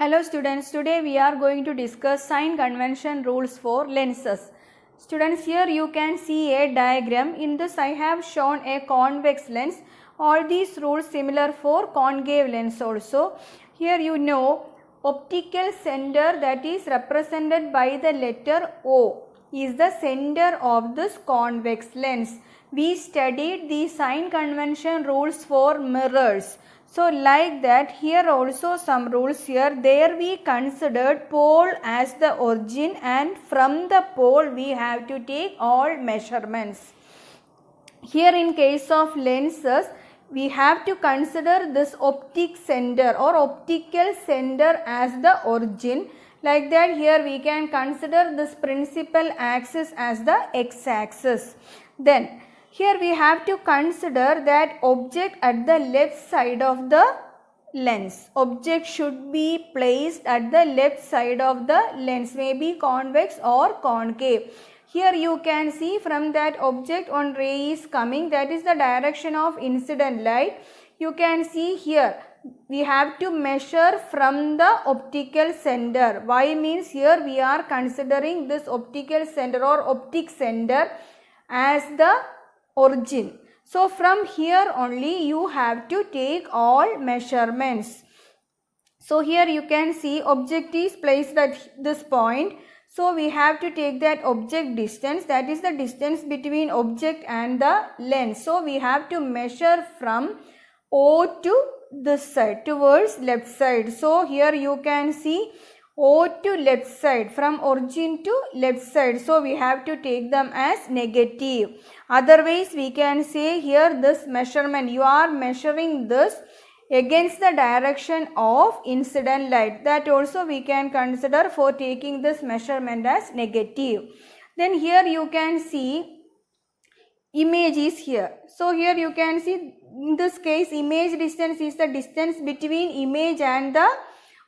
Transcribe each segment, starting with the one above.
Hello students, today we are going to discuss sign convention rules for lenses. Students, here you can see a diagram. In this I have shown a convex lens. All these rules similar for concave lens also. Here you know optical center, that is represented by the letter O, is the center of this convex lens. We studied the sign convention rules for mirrors. So like that, here also some rules here. There we considered pole as the origin, and from the pole we have to take all measurements. Here in case of lenses, we have to consider this optic center or optical center as the origin. Like that, here we can consider this principal axis as the x-axis. Then here we have to consider that object at the left side of the lens. Object should be placed at the left side of the lens, may be convex or concave. Here you can see from that object one ray is coming, that is the direction of incident light. You can see here we have to measure from the optical center. Why means here we are considering this optical center or optic center as the origin. So from here only you have to take all measurements. So here you can see object is placed at this point. So we have to take that object distance, that is the distance between object and the lens. So we have to measure from O to this side, towards left side. So here you can see O to left side, from origin to left side. So we have to take them as negative. Otherwise we can say here this measurement, you are measuring this against the direction of incident light. That also we can consider for taking this measurement as negative. Then here you can see image is here. So here you can see in this case image distance is the distance between image and the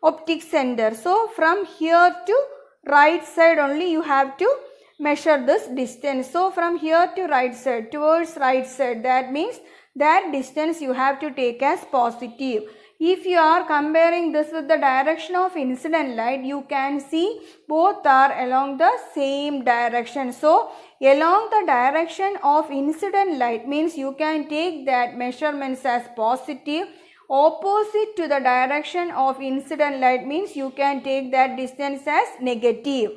optic center. So from here to right side only you have to measure this distance. So from here to right side, towards right side, that means that distance you have to take as positive. If you are comparing this with the direction of incident light, you can see both are along the same direction. So along the direction of incident light means you can take that measurements as positive. Opposite to the direction of incident light means you can take that distance as negative.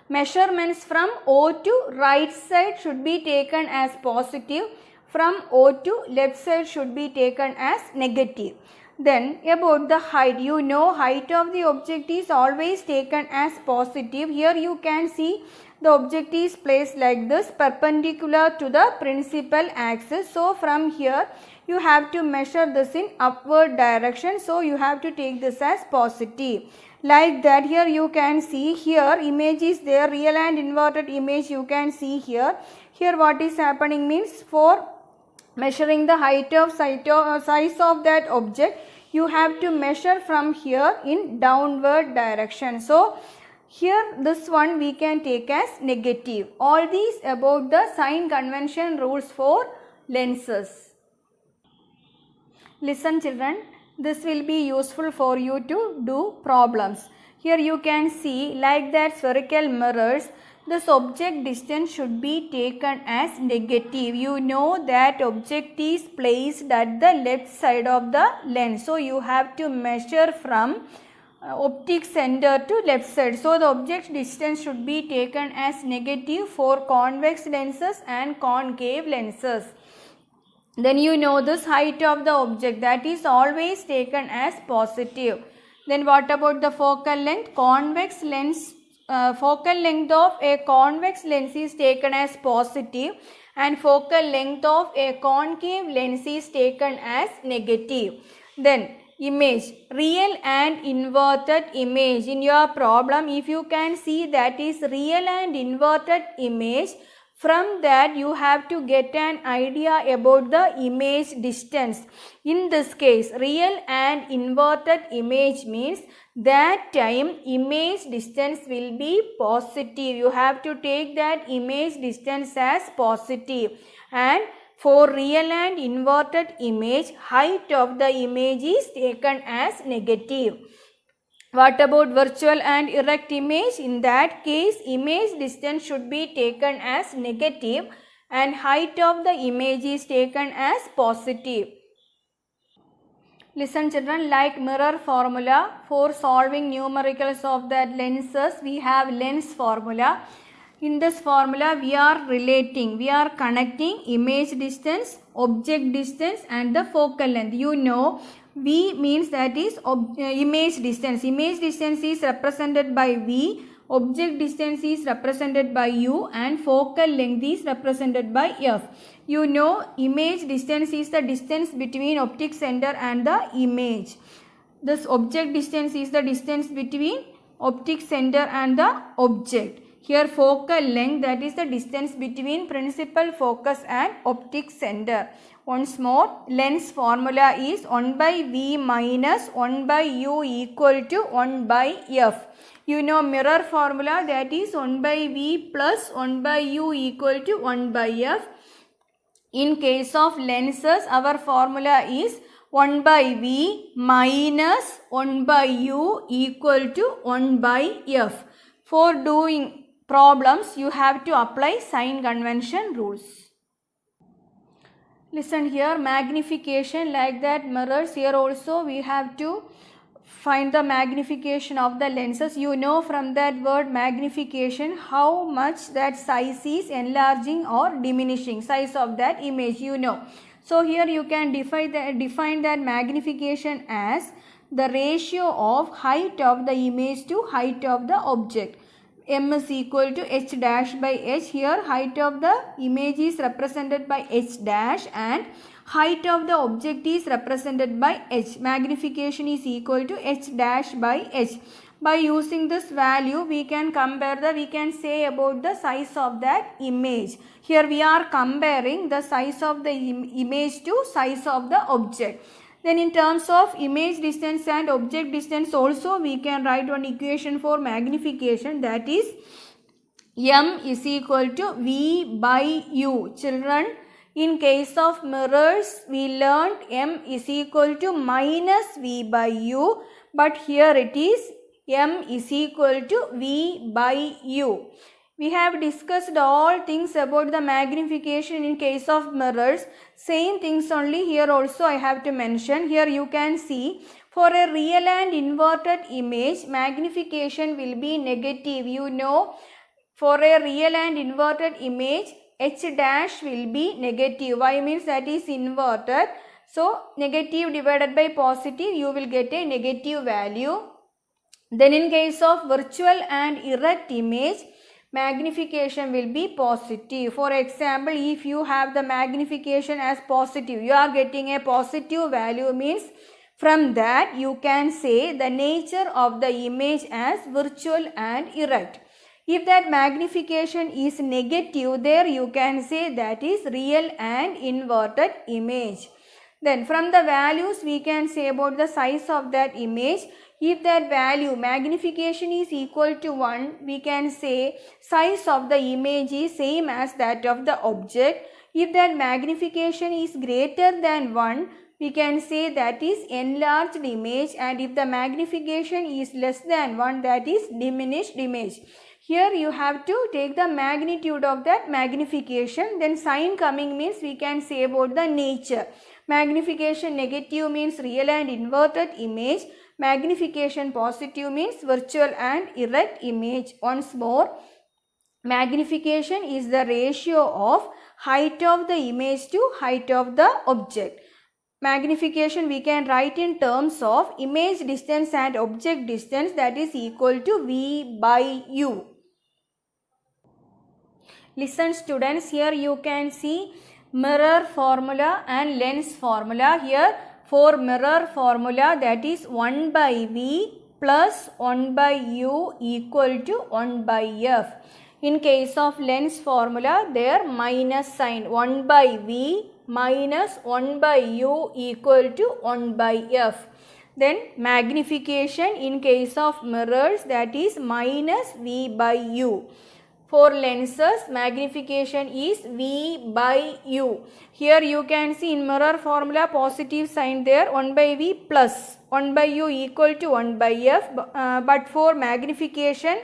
Measurements from O to right side should be taken as positive. From O to left side should be taken as negative. Then about the height, you know height of the object is always taken as positive. Here you can see the object is placed like this, perpendicular to the principal axis. So from here you have to measure this in upward direction. So you have to take this as positive. Like that, here you can see here image is there, real and inverted image you can see here. Here what is happening means for measuring the height of size of that object, you have to measure from here in downward direction. So here this one we can take as negative. All these about the sign convention rules for lenses. Listen children, this will be useful for you to do problems. Here you can see like that spherical mirrors, this object distance should be taken as negative. You know that object is placed at the left side of the lens. So you have to measure from optic center to left side. So the object distance should be taken as negative for convex lenses and concave lenses. Then you know this height of the object, that is always taken as positive. Then what about the focal length? Convex lens, focal length of a convex lens is taken as positive, and focal length of a concave lens is taken as negative. Then image, real and inverted image. In your problem, if you can see that is real and inverted image, from that you have to get an idea about the image distance. In this case, real and inverted image means that time image distance will be positive. You have to take that image distance as positive. And for real and inverted image, height of the image is taken as negative. What about virtual and erect image? In that case, image distance should be taken as negative and height of the image is taken as positive. Listen children, like mirror formula for solving numericals of that lenses, we have lens formula. In this formula, we are connecting image distance, object distance and the focal length. You know, V means that is image distance. Image distance is represented by V, object distance is represented by U and focal length is represented by F. You know, image distance is the distance between optic center and the image. This object distance is the distance between optic center and the object. Here focal length, that is the distance between principal focus and optic center. Once more, lens formula is 1 by V minus 1 by U equal to 1 by F. You know mirror formula, that is 1 by V plus 1 by U equal to 1 by F. In case of lenses, our formula is 1 by V minus 1 by U equal to 1 by F. For doing problems, you have to apply sign convention rules. Listen here, magnification, like that mirrors, here also we have to find the magnification of the lenses. You know from that word magnification how much that size is enlarging or diminishing, size of that image, you know. So here you can define that magnification as the ratio of height of the image to height of the object. M is equal to H dash by H. Here height of the image is represented by H dash and height of the object is represented by H. Magnification is equal to H dash by H. By using this value, we can say about the size of that image. Here we are comparing the size of the image to size of the object. Then in terms of image distance and object distance also, we can write one equation for magnification, that is M is equal to V by U. Children, in case of mirrors, we learned M is equal to minus V by U, but here it is M is equal to V by U. We have discussed all things about the magnification in case of mirrors. Same things only here also I have to mention. Here you can see for a real and inverted image, magnification will be negative. You know, for a real and inverted image, H dash will be negative. Why means that is inverted. So negative divided by positive, you will get a negative value. Then in case of virtual and erect image, magnification will be positive. For example, if you have the magnification as positive, you are getting a positive value, means from that you can say the nature of the image as virtual and erect. If that magnification is negative, there you can say that is real and inverted image. Then from the values we can say about the size of that image. If that value magnification is equal to 1, we can say size of the image is same as that of the object. If that magnification is greater than 1, we can say that is enlarged image, and if the magnification is less than 1, that is diminished image. Here you have to take the magnitude of that magnification. Then sign coming means we can say about the nature. Magnification negative means real and inverted image. Magnification positive means virtual and erect image. Once more, magnification is the ratio of height of the image to height of the object. Magnification we can write in terms of image distance and object distance, that is equal to V by U. Listen students, here you can see mirror formula and lens formula. Here for mirror formula, that is 1 by V plus 1 by U equal to 1 by F. In case of lens formula, there minus sign, 1 by V minus 1 by U equal to 1 by F. Then magnification in case of mirrors, that is minus V by U. For lenses, magnification is V by U. Here you can see in mirror formula positive sign there, 1 by V plus. 1 by u equal to 1 by f, but for magnification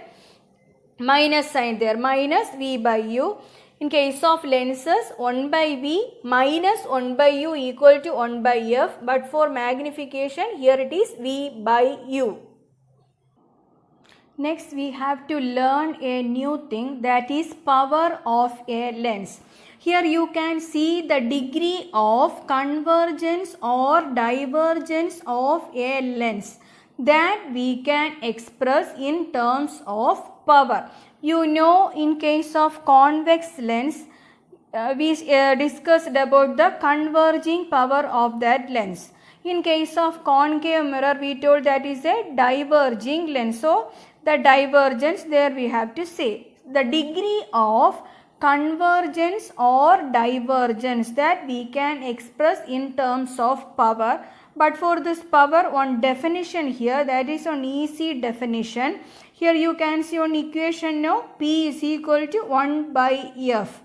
minus sign there, minus v by u. In case of lenses, 1 by v minus 1 by u equal to 1 by f, but for magnification here it is v by u. Next we have to learn a new thing, that is power of a lens. Here you can see the degree of convergence or divergence of a lens that we can express in terms of power. You know, in case of convex lens, we discussed about the converging power of that lens. In case of concave mirror, we told that is a diverging lens. So, the divergence there we have to say. The degree of convergence or divergence that we can express in terms of power. But for this power, one definition here, that is an easy definition. Here you can see one equation now, P is equal to 1 by F.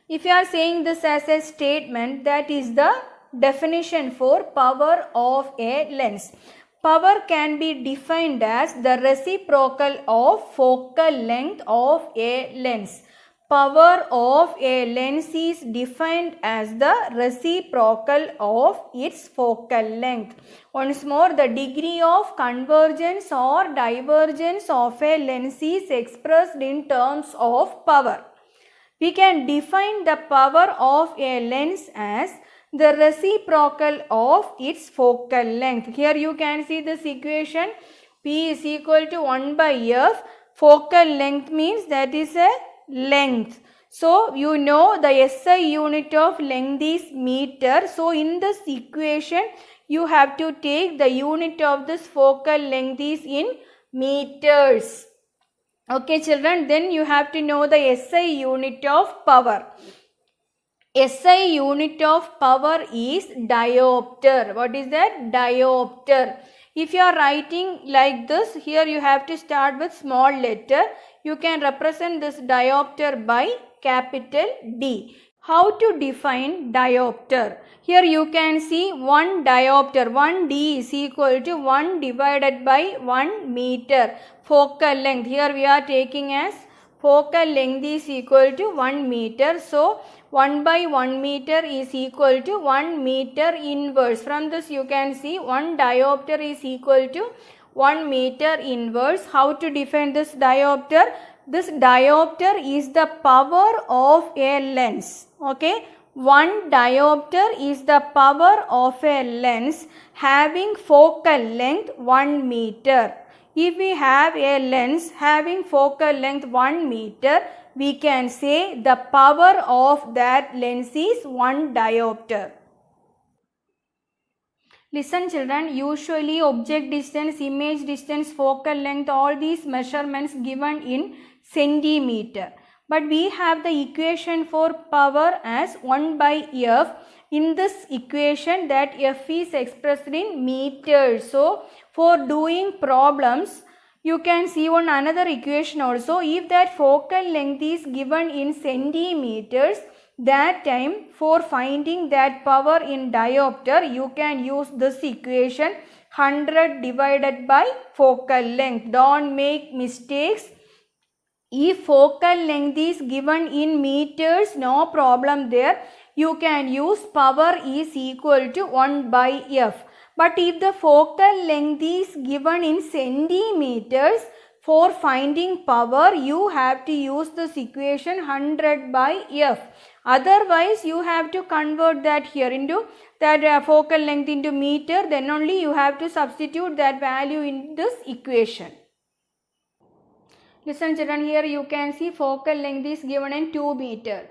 If you are saying this as a statement, that is the definition for power of a lens. Power can be defined as the reciprocal of focal length of a lens. Power of a lens is defined as the reciprocal of its focal length. Once more, the degree of convergence or divergence of a lens is expressed in terms of power. We can define the power of a lens as the reciprocal of its focal length. Here you can see this equation, P is equal to 1 by F. Focal length means that is a length. So, you know the SI unit of length is meter. So, in this equation, you have to take the unit of this focal length is in meters. Okay children, then you have to know the SI unit of power. SI unit of power is diopter. What is that? Diopter. If you are writing like this, here you have to start with small letter. You can represent this diopter by capital D. How to define diopter? Here you can see 1 diopter, 1 D is equal to 1 divided by 1 meter. Focal length, here we are taking as focal length is equal to 1 meter. So, 1 by 1 meter is equal to 1 meter inverse. From this you can see 1 diopter is equal to 1 meter inverse. How to define this diopter? This diopter is the power of a lens. Okay. 1 diopter is the power of a lens having focal length 1 meter. If we have a lens having focal length 1 meter, we can say the power of that lens is 1 diopter. Listen children, usually object distance, image distance, focal length, all these measurements given in centimeter. But we have the equation for power as 1 by F. In this equation that F is expressed in meters. So, for doing problems, you can see one another equation also. If that focal length is given in centimeters, that time for finding that power in diopter, you can use this equation 100 divided by focal length. Don't make mistakes. If focal length is given in meters, no problem there. You can use power is equal to 1 by F. But if the focal length is given in centimeters, for finding power, you have to use this equation 100 by F. Otherwise, you have to convert that here into that focal length into meter. Then only you have to substitute that value in this equation. Listen children, here you can see focal length is given in 2 meter.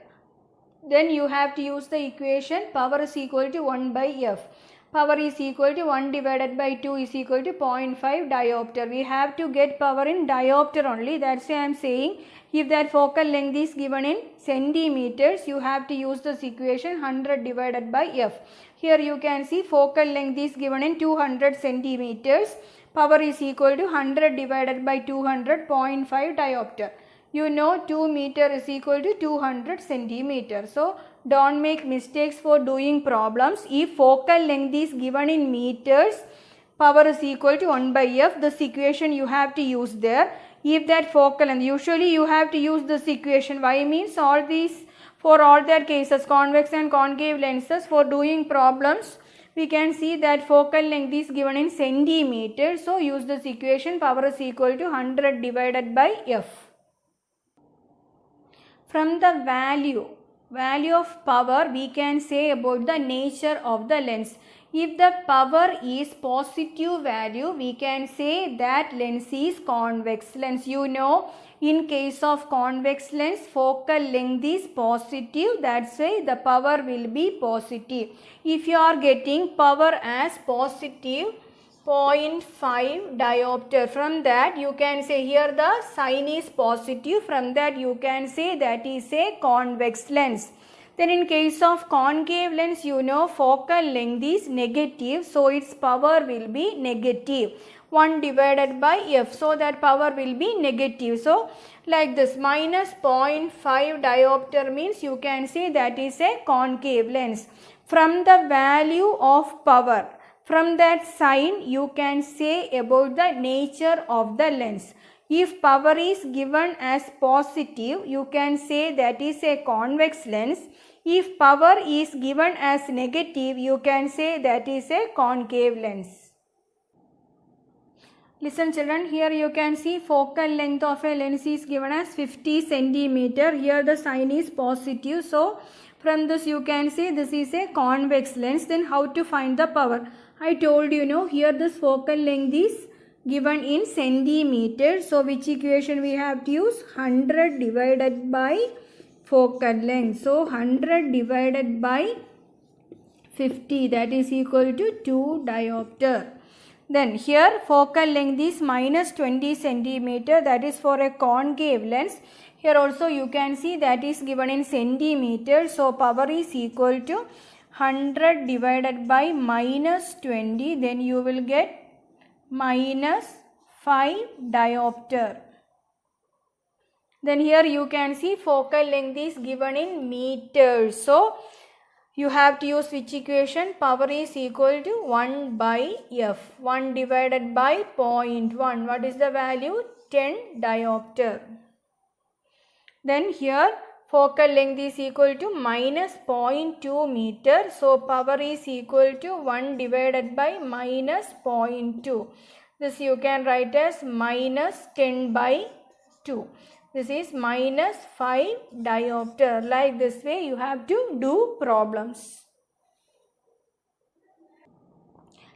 Then you have to use the equation power is equal to 1 by F. Power is equal to 1 divided by 2 is equal to 0.5 diopter. We have to get power in diopter only. That's why I am saying if that focal length is given in centimeters, you have to use this equation 100 divided by F. Here you can see focal length is given in 200 centimeters. Power is equal to 100 divided by 200, 0.5 diopter. You know 2 meter is equal to 200 centimeters. So, don't make mistakes for doing problems. If focal length is given in meters, power is equal to 1 by f. This equation you have to use there. If that focal length, usually you have to use this equation. Why means all these, for all their cases, convex and concave lenses, for doing problems, we can see that focal length is given in centimeters. So use this equation, power is equal to 100 divided by f. From the value of power, we can say about the nature of the lens. If the power is positive value, we can say that lens is convex lens. You know, in case of convex lens, focal length is positive. That's why the power will be positive. If you are getting power as positive 0.5 diopter, from that you can say here the sign is positive. From that you can say that is a convex lens. Then in case of concave lens, you know focal length is negative, so its power will be negative. 1 divided by f, so that power will be negative. So like this, minus 0.5 diopter means you can say that is a concave lens. From the value of power, from that sign you can say about the nature of the lens. If power is given as positive, you can say that is a convex lens. If power is given as negative, you can say that is a concave lens. Listen children, here you can see focal length of a lens is given as 50 centimeter. Here the sign is positive. So from this you can say this is a convex lens. Then how to find the power? I told you know here this focal length is given in centimeters. So which equation we have to use? 100 divided by focal length. So 100 divided by 50, that is equal to 2 diopter. Then here focal length is minus 20 centimeter, that is for a concave lens. Here also you can see that is given in centimeters. So power is equal to 100 divided by minus 20, then you will get minus 5 diopter. Then here you can see focal length is given in meters. So you have to use which equation? Power is equal to 1 by f. 1 divided by 0.1. What is the value? 10 diopter. Then here focal length is equal to minus 0.2 meter. So power is equal to 1 divided by minus 0.2. This you can write as minus 10 by 2. This is minus 5 diopter. Like this way you have to do problems.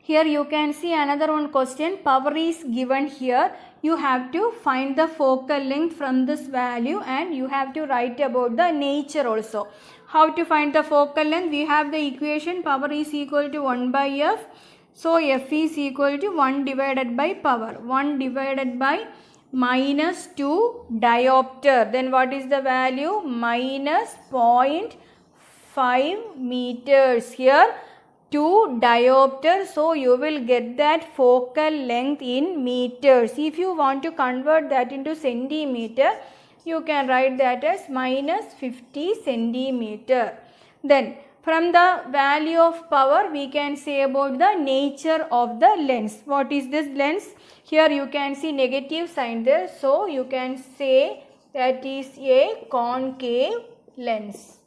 Here you can see another one question. Power is given here. You have to find the focal length from this value and you have to write about the nature also. How to find the focal length? We have the equation power is equal to 1 by f. So f is equal to 1 divided by power. 1 divided by minus 2 diopter. Then what is the value? Minus 0.5 meters. Here 2 diopter. So you will get that focal length in meters. If you want to convert that into centimeter, you can write that as minus 50 centimeter. Then from the value of power, we can say about the nature of the lens. What is this lens? Here you can see negative sign there. So you can say that is a concave lens.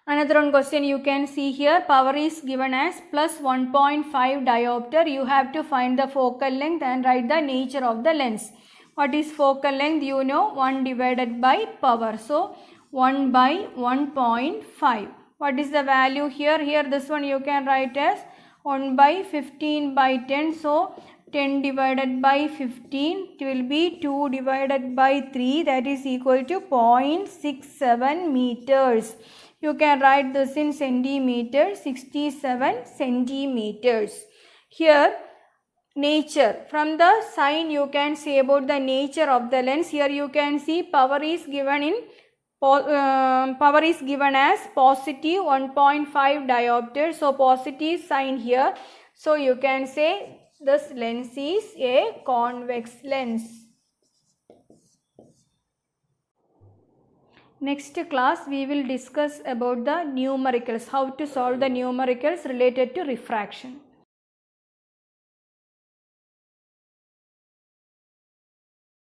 Another one question you can see here. Power is given as plus 1.5 diopter. You have to find the focal length and write the nature of the lens. What is focal length? You know 1 divided by power. So 1 by 1.5. What is the value here? Here this one you can write as 1 by 15 by 10. So 10 divided by 15, it will be 2 divided by 3, that is equal to 0.67 meters. You can write this in centimeters, 67 centimeters. Here nature, from the sign you can say about the nature of the lens. Here you can see power is given in as positive 1.5 diopter. So positive sign here. So you can say this lens is a convex lens. Next class we will discuss about the numericals, how to solve the numericals related to refraction.